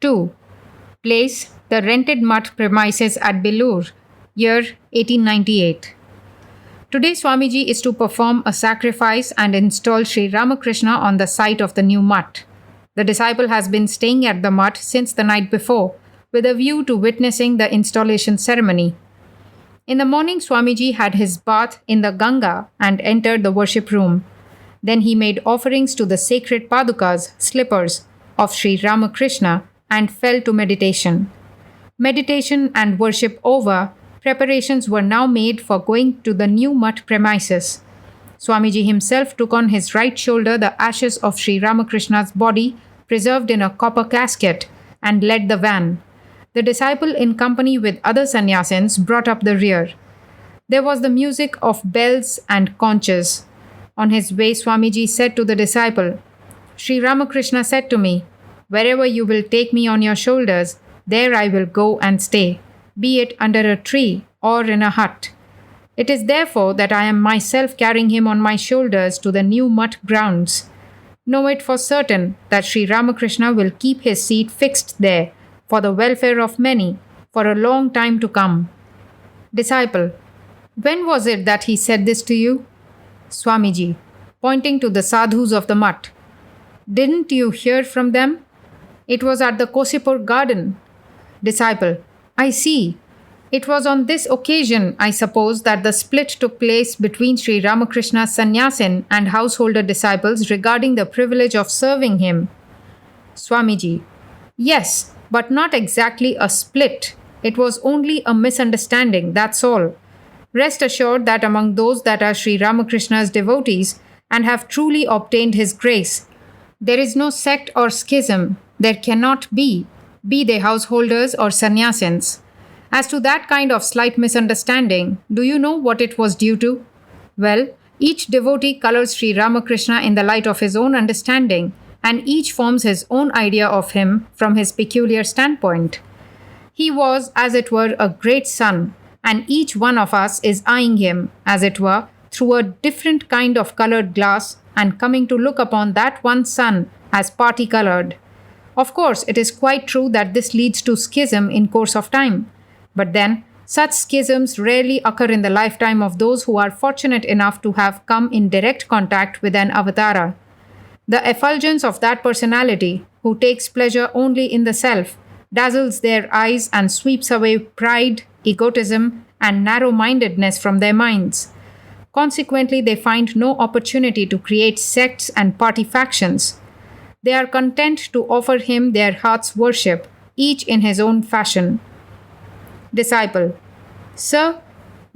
2. Place: the rented mud premises at Belur, year 1898. Today, Swamiji is to perform a sacrifice and install Sri Ramakrishna on the site of the new mutt. The disciple has been staying at the mutt since the night before, with a view to witnessing the installation ceremony. In the morning, Swamiji had his bath in the Ganga and entered the worship room. Then he made offerings to the sacred padukas, slippers, of Sri Ramakrishna and fell to meditation. Meditation and worship over, preparations were now made for going to the new mutt premises. Swamiji himself took on his right shoulder the ashes of Sri Ramakrishna's body, preserved in a copper casket, and led the van. The disciple, in company with other sannyasins, brought up the rear. There was the music of bells and conches. On his way, Swamiji said to the disciple, "Sri Ramakrishna said to me, 'Wherever you will take me on your shoulders, there I will go and stay, be it under a tree or in a hut.' It is therefore that I am myself carrying him on my shoulders to the new mutt grounds. Know it for certain that Sri Ramakrishna will keep his seat fixed there for the welfare of many for a long time to come." Disciple: "When was it that he said this to you?" Swamiji, pointing to the sadhus of the mutt: "Didn't you hear from them? It was at the Kosipur garden." Disciple: "I see. It was on this occasion, I suppose, that the split took place between Sri Ramakrishna's sannyasin and householder disciples regarding the privilege of serving him." Swamiji: "Yes, but not exactly a split. It was only a misunderstanding, that's all. Rest assured that among those that are Sri Ramakrishna's devotees and have truly obtained his grace, there is no sect or schism, there cannot be they householders or sannyasins. As to that kind of slight misunderstanding, do you know what it was due to? Well, each devotee colors Sri Ramakrishna in the light of his own understanding, and each forms his own idea of him from his peculiar standpoint. He was, as it were, a great sun, and each one of us is eyeing him, as it were, through a different kind of colored glass and coming to look upon that one sun as party-colored. Of course, it is quite true that this leads to schism in course of time. But then, such schisms rarely occur in the lifetime of those who are fortunate enough to have come in direct contact with an avatara. The effulgence of that personality, who takes pleasure only in the self, dazzles their eyes and sweeps away pride, egotism, and narrow-mindedness from their minds. Consequently, they find no opportunity to create sects and party factions. They are content to offer him their heart's worship, each in his own fashion." Disciple: "Sir,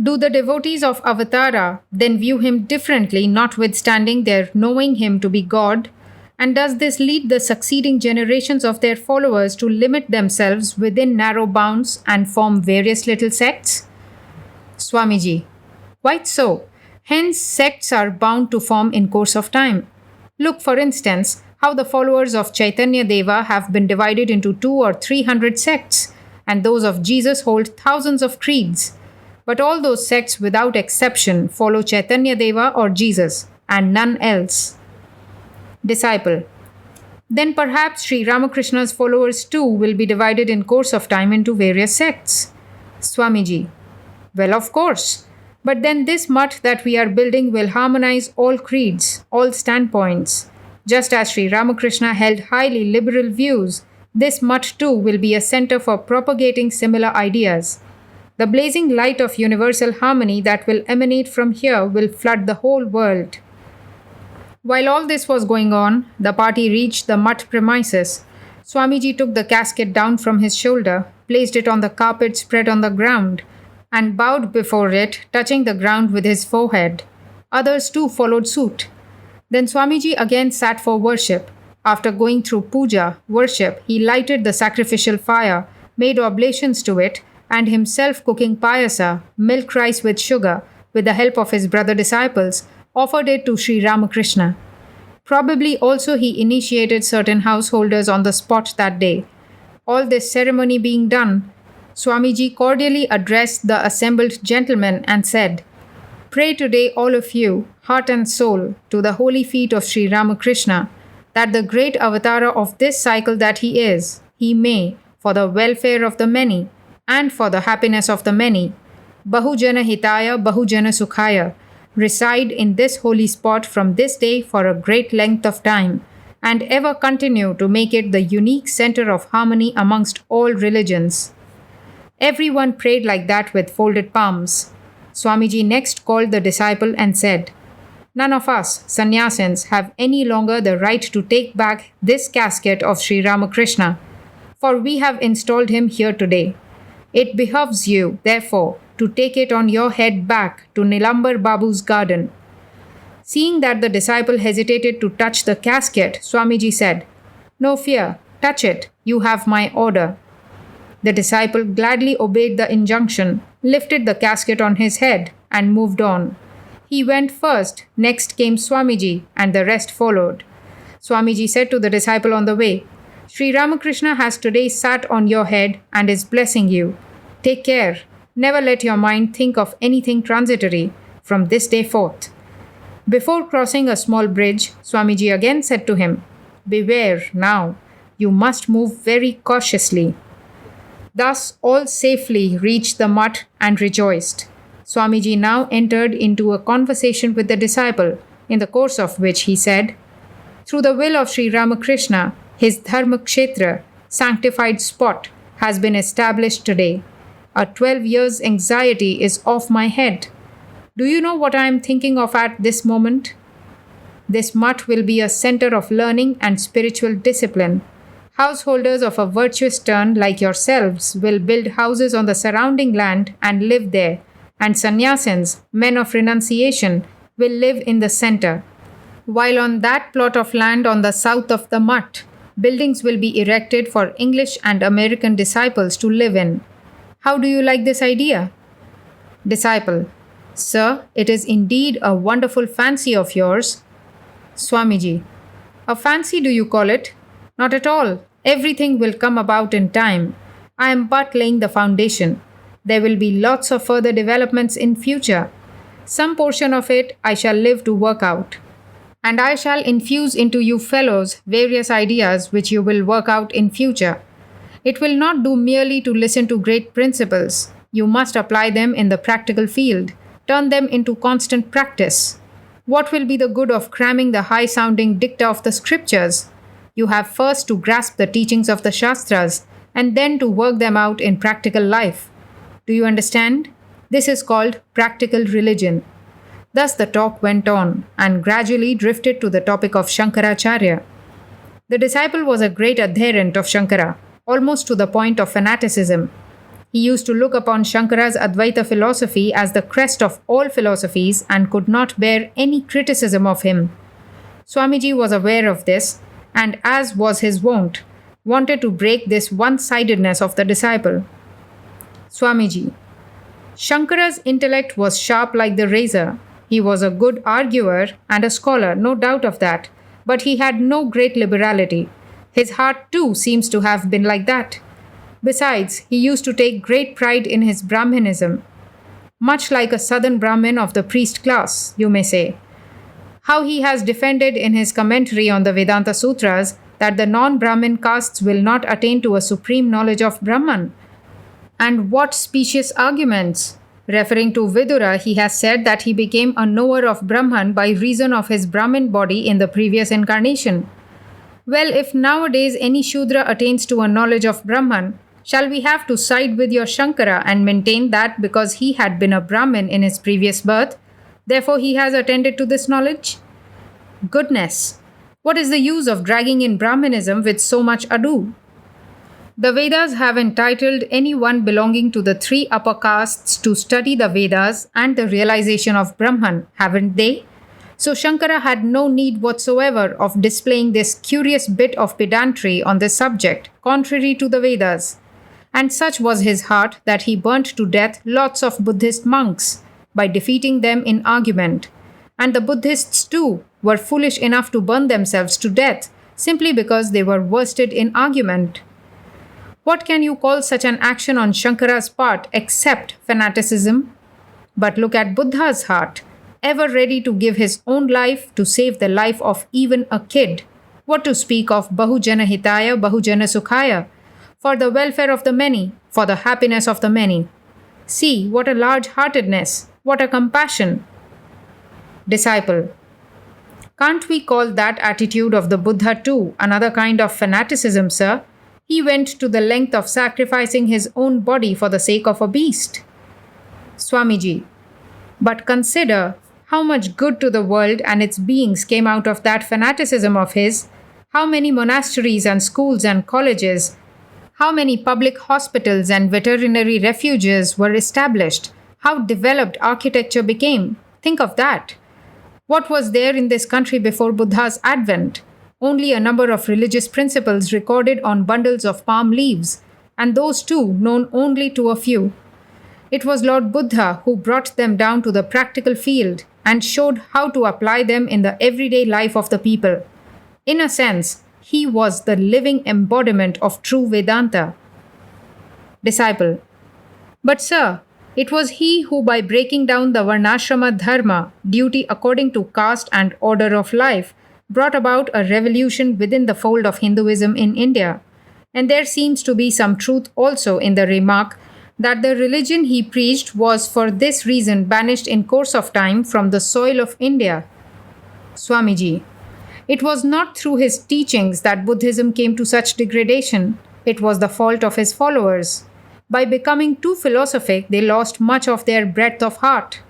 do the devotees of Avatara then view him differently, notwithstanding their knowing him to be God? And does this lead the succeeding generations of their followers to limit themselves within narrow bounds and form various little sects?" Swamiji: "Quite so. Hence, sects are bound to form in course of time. Look, for instance, how the followers of Chaitanya Deva have been divided into 200 or 300 sects, and those of Jesus hold thousands of creeds. But all those sects without exception follow Chaitanya Deva or Jesus, and none else." Disciple: "Then perhaps Sri Ramakrishna's followers too will be divided in course of time into various sects." Swamiji: "Well, of course. But then this mutt that we are building will harmonize all creeds, all standpoints. Just as Sri Ramakrishna held highly liberal views, this mutt too will be a center for propagating similar ideas. The blazing light of universal harmony that will emanate from here will flood the whole world." While all this was going on, the party reached the mutt premises. Swamiji took the casket down from his shoulder, placed it on the carpet spread on the ground, and bowed before it, touching the ground with his forehead. Others too followed suit. Then Swamiji again sat for worship. After going through puja, worship, he lighted the sacrificial fire, made oblations to it, and himself cooking payasa, milk rice with sugar, with the help of his brother disciples, offered it to Sri Ramakrishna. Probably also he initiated certain householders on the spot that day. All this ceremony being done, Swamiji cordially addressed the assembled gentlemen and said, "Pray today all of you, heart and soul, to the holy feet of Sri Ramakrishna, that the great avatara of this cycle that he is, he may, for the welfare of the many and for the happiness of the many, Bahujana Hitaya Bahujana Sukhaya, reside in this holy spot from this day for a great length of time, and ever continue to make it the unique center of harmony amongst all religions. Everyone prayed like that with folded palms. Swamiji next called the disciple and said, "None of us, sannyasins, have any longer the right to take back this casket of Sri Ramakrishna, for we have installed him here today. It behoves you, therefore, to take it on your head back to Nilambar Babu's garden." Seeing that the disciple hesitated to touch the casket, Swamiji said, "No fear, touch it, you have my order." The disciple gladly obeyed the injunction, lifted the casket on his head, and moved on. He went first, next came Swamiji, and the rest followed. Swamiji said to the disciple on the way, "Sri Ramakrishna has today sat on your head and is blessing you. Take care, never let your mind think of anything transitory from this day forth." Before crossing a small bridge, Swamiji again said to him, "Beware now, you must move very cautiously." Thus all safely reached the mutt and rejoiced. Swamiji now entered into a conversation with the disciple, in the course of which he said, "Through the will of Sri Ramakrishna, his Dharma Kshetra, sanctified spot, has been established today. A 12 years' anxiety is off my head. Do you know what I am thinking of at this moment? This mutt will be a center of learning and spiritual discipline. Householders of a virtuous turn like yourselves will build houses on the surrounding land and live there, and sannyasins, men of renunciation, will live in the center. While on that plot of land on the south of the mutt, buildings will be erected for English and American disciples to live in. How do you like this idea?" Disciple: "Sir, it is indeed a wonderful fancy of yours." Swamiji: "A fancy do you call it? Not at all. Everything will come about in time. I am but laying the foundation. There will be lots of further developments in future. Some portion of it I shall live to work out. And I shall infuse into you fellows various ideas which you will work out in future. It will not do merely to listen to great principles. You must apply them in the practical field, turn them into constant practice. What will be the good of cramming the high-sounding dicta of the scriptures? You have first to grasp the teachings of the Shastras and then to work them out in practical life. Do you understand? This is called practical religion." Thus the talk went on and gradually drifted to the topic of Shankaracharya. The disciple was a great adherent of Shankara, almost to the point of fanaticism. He used to look upon Shankara's Advaita philosophy as the crest of all philosophies and could not bear any criticism of him. Swamiji was aware of this and, as was his wont, wanted to break this one-sidedness of the disciple. Swamiji: "Shankara's intellect was sharp like the razor. He was a good arguer and a scholar, no doubt of that, but he had no great liberality. His heart too seems to have been like that. Besides, he used to take great pride in his Brahmanism. Much like a southern Brahmin of the priest class, you may say. How he has defended in his commentary on the Vedanta Sutras that the non-Brahmin castes will not attain to a supreme knowledge of Brahman. And what specious arguments! Referring to Vidura, he has said that he became a knower of Brahman by reason of his Brahmin body in the previous incarnation. Well, if nowadays any Shudra attains to a knowledge of Brahman, shall we have to side with your Shankara and maintain that because he had been a Brahmin in his previous birth, therefore he has attained to this knowledge? Goodness! What is the use of dragging in Brahmanism with so much ado? The Vedas have entitled anyone belonging to the three upper castes to study the Vedas and the realization of Brahman, haven't they? So Shankara had no need whatsoever of displaying this curious bit of pedantry on this subject, contrary to the Vedas. And such was his heart that he burnt to death lots of Buddhist monks by defeating them in argument. And the Buddhists too were foolish enough to burn themselves to death simply because they were worsted in argument. What can you call such an action on Shankara's part except fanaticism? But look at Buddha's heart, ever ready to give his own life to save the life of even a kid. What to speak of Bahujana Hitaya, Bahujana Sukhaya, for the welfare of the many, for the happiness of the many. See, what a large heartedness, what a compassion. Disciple. Can't we call that attitude of the Buddha too another kind of fanaticism, sir? He went to the length of sacrificing his own body for the sake of a beast. Swamiji. But consider how much good to the world and its beings came out of that fanaticism of his. How many monasteries and schools and colleges, how many public hospitals and veterinary refuges were established, how developed architecture became. Think of that. What was there in this country before Buddha's advent? Only a number of religious principles recorded on bundles of palm leaves, and those too known only to a few. It was Lord Buddha who brought them down to the practical field and showed how to apply them in the everyday life of the people. In a sense, he was the living embodiment of true Vedanta. Disciple. But sir, it was he who, by breaking down the Varnashrama Dharma, duty according to caste and order of life, brought about a revolution within the fold of Hinduism in India. And there seems to be some truth also in the remark that the religion he preached was for this reason banished in course of time from the soil of India. Swamiji. It was not through his teachings that Buddhism came to such degradation. It was the fault of his followers. By becoming too philosophic, they lost much of their breadth of heart.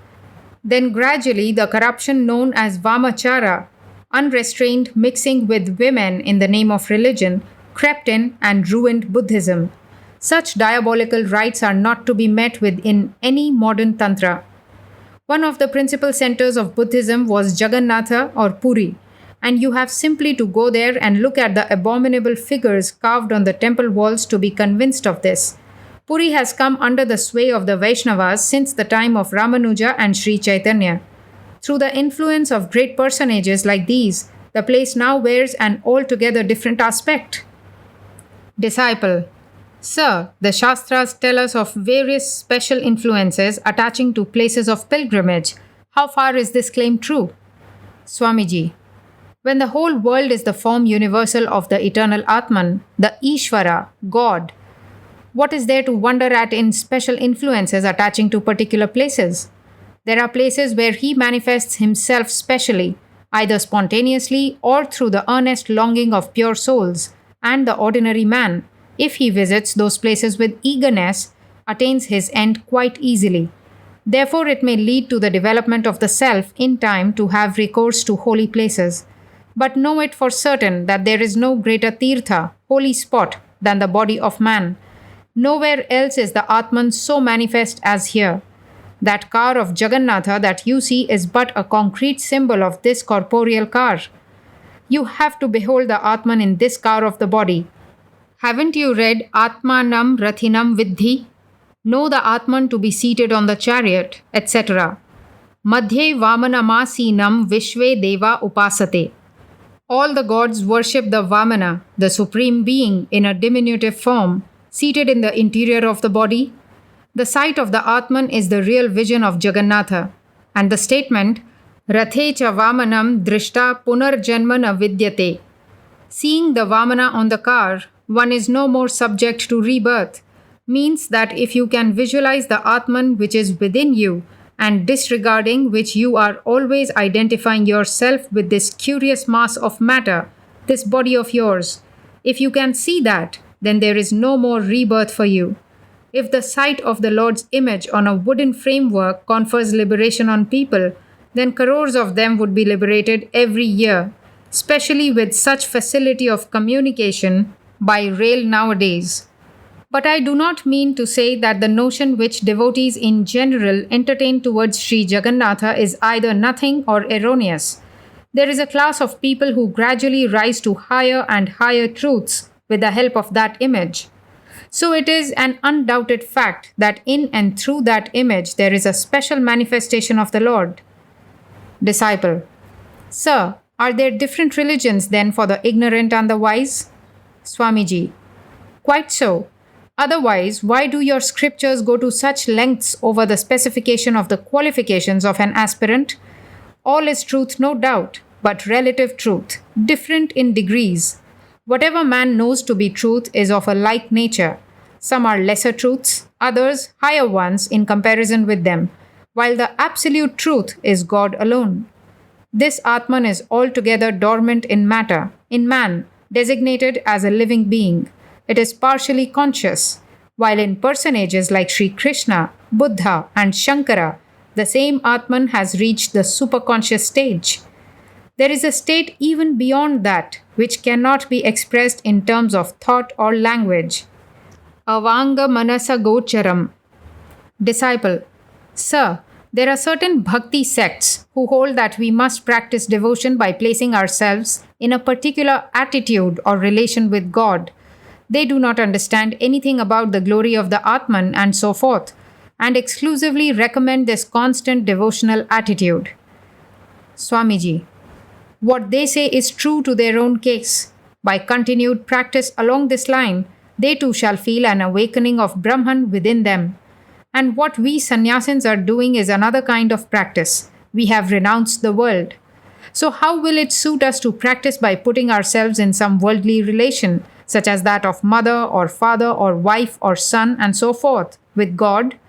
Then gradually the corruption known as Vamachara, unrestrained mixing with women in the name of religion, crept in and ruined Buddhism. Such diabolical rites are not to be met with in any modern tantra. One of the principal centers of Buddhism was Jagannatha or Puri, and you have simply to go there and look at the abominable figures carved on the temple walls to be convinced of this. Puri has come under the sway of the Vaishnavas since the time of Ramanuja and Sri Chaitanya. Through the influence of great personages like these, the place now wears an altogether different aspect. Disciple. Sir, the Shastras tell us of various special influences attaching to places of pilgrimage. How far is this claim true? Swamiji. When the whole world is the form universal of the eternal Atman, the Ishvara, God, what is there to wonder at in special influences attaching to particular places? There are places where he manifests himself specially, either spontaneously or through the earnest longing of pure souls, and the ordinary man, if he visits those places with eagerness, attains his end quite easily. Therefore, it may lead to the development of the self in time to have recourse to holy places. But know it for certain that there is no greater tirtha, holy spot, than the body of man. Nowhere else is the Atman so manifest as here. That car of Jagannatha that you see is but a concrete symbol of this corporeal car. You have to behold the Atman in this car of the body. Haven't you read Atmanam Rathinam Vidhi? Know the Atman to be seated on the chariot, etc. Madhye Vamanamasinam Vishve Deva Upasate. All the gods worship the Vamana, the supreme being in a diminutive form, seated in the interior of the body. The sight of the Atman is the real vision of Jagannatha, and the statement, Rathe cha Vamanam Drishta Punarjanmana Vidyate. Seeing the Vamana on the car, one is no more subject to rebirth, means that if you can visualize the Atman which is within you, and disregarding which you are always identifying yourself with this curious mass of matter, this body of yours, if you can see that, then there is no more rebirth for you. If the sight of the Lord's image on a wooden framework confers liberation on people, then crores of them would be liberated every year, especially with such facility of communication by rail nowadays. But I do not mean to say that the notion which devotees in general entertain towards Sri Jagannatha is either nothing or erroneous. There is a class of people who gradually rise to higher and higher truths with the help of that image. So it is an undoubted fact that in and through that image there is a special manifestation of the Lord. Disciple. Sir, are there different religions then for the ignorant and the wise? Swamiji. Quite so. Otherwise, why do your scriptures go to such lengths over the specification of the qualifications of an aspirant? All is truth, no doubt, but relative truth, different in degrees. Whatever man knows to be truth is of a like nature. Some are lesser truths, others higher ones in comparison with them, while the absolute truth is God alone. This Atman is altogether dormant in matter, in man, designated as a living being. It is partially conscious, while in personages like Sri Krishna, Buddha, and Shankara, the same Atman has reached the superconscious stage. There is a state even beyond that, which cannot be expressed in terms of thought or language. Avanga Manasa Gocharam. Disciple. Sir, there are certain bhakti sects who hold that we must practice devotion by placing ourselves in a particular attitude or relation with God. They do not understand anything about the glory of the Atman and so forth, and exclusively recommend this constant devotional attitude. Swamiji. What they say is true to their own case. By continued practice along this line, they too shall feel an awakening of Brahman within them. And what we sannyasins are doing is another kind of practice. We have renounced the world. So, how will it suit us to practice by putting ourselves in some worldly relation, such as that of mother or father or wife or son and so forth, with God?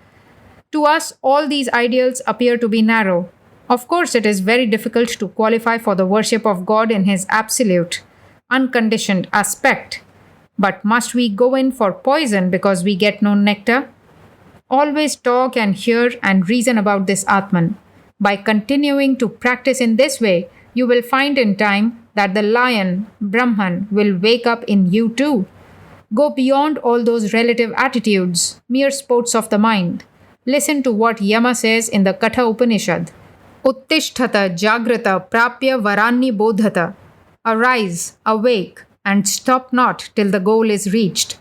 To us, all these ideals appear to be narrow. Of course, it is very difficult to qualify for the worship of God in His absolute, unconditioned aspect. But must we go in for poison because we get no nectar? Always talk and hear and reason about this Atman. By continuing to practice in this way, you will find in time that the lion, Brahman, will wake up in you too. Go beyond all those relative attitudes, mere sports of the mind. Listen to what Yama says in the Katha Upanishad. Uttishtata Jagrata Prapya Varanni Bodhata. Arise, awake, and stop not till the goal is reached.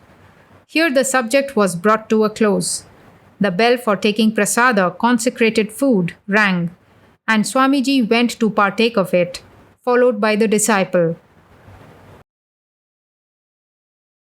Here the subject was brought to a close. The bell for taking prasada, consecrated food, rang, and Swamiji went to partake of it, followed by the disciple.